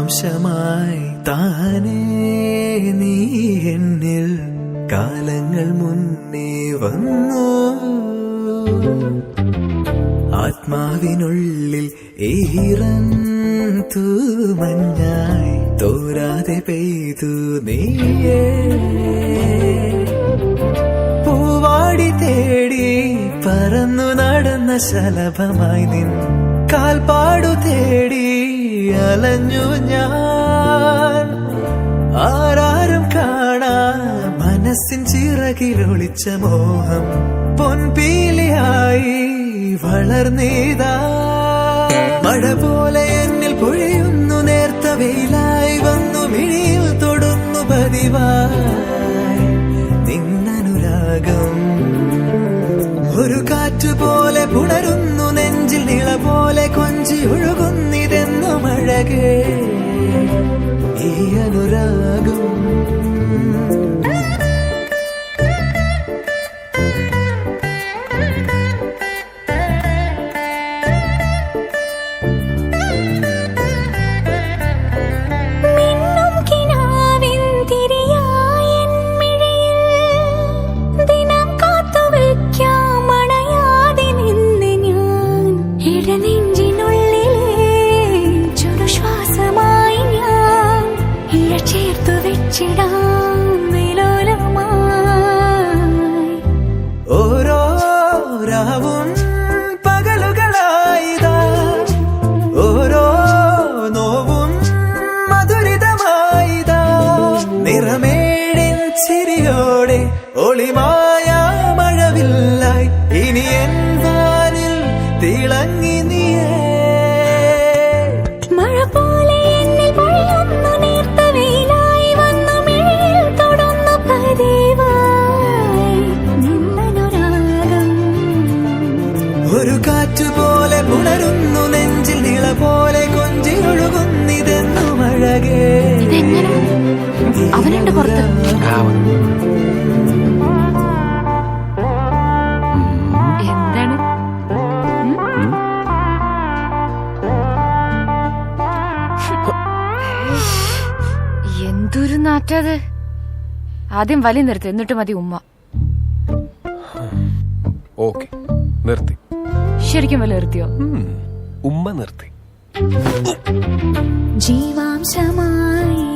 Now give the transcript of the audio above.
ജീവാംശമായി താനേ നീ എന്നിൽ കാലങ്ങൾ മുന്നേ വന്നു. ആത്മാവിനുള്ളിൽ ഈറൻ തൂമഞ്ഞായി തോരാതെ പെയ്തു നീയേ. പൂവാടി തേടി പറന്നു നടന്ന ശലഭമായി നിൻ കാൽപ്പാടു തേടി അലഞ്ഞു ഞാൻ. ആരാരും കാണാ മനസ്സിൻ ചിറകിലൊളിച്ച മോഹം പൊൻപീലിയായി വളർന്നീതാ. മഴ പോലെ എന്നിൽ പൊഴിയുന്നു, നേർത്ത വെയിലായി വന്നു മിഴിയിൽ തൊടുന്നു പതിവായി നിന്നനുരാഗം. ഒരു കാറ്റുപോലെ പുണരുന്നു നെഞ്ചിൽ, നിള പോലെ കൊഞ്ചി ഒഴുകുന്നിതെന്നു മഴകേ ഈ അനുരാഗം. ഓരോ രാവും പകലുകളായിതാ, ഓരോ നോവും മധുരിതമായിതാ. നിറമേടിൻ ചിരിയോടെ ഒളിമായ മഴവില്ലായി ഇനി എൻ വാനിൽ തിളങ്ങി നീയേ. ഒരു കാറ്റുപോലെ പുണരുന്നു നെഞ്ചിൽ, നിള പോലെ കൊഞ്ചി ഒഴുകുന്നിതെന്നു മഴകേ. അവനുണ്ട് പുറത്ത്. എന്താണ് എന്തൊരു നാറ്റത്. ആദ്യം വലി നിർത്തി, എന്നിട്ട് മതി ഉമ്മ. ഓക്കെ, നിർത്തി. ശരിക്കും വലി നിർത്തിയോ? ഉമ്മ നിർത്തി. ജീവാംശമായി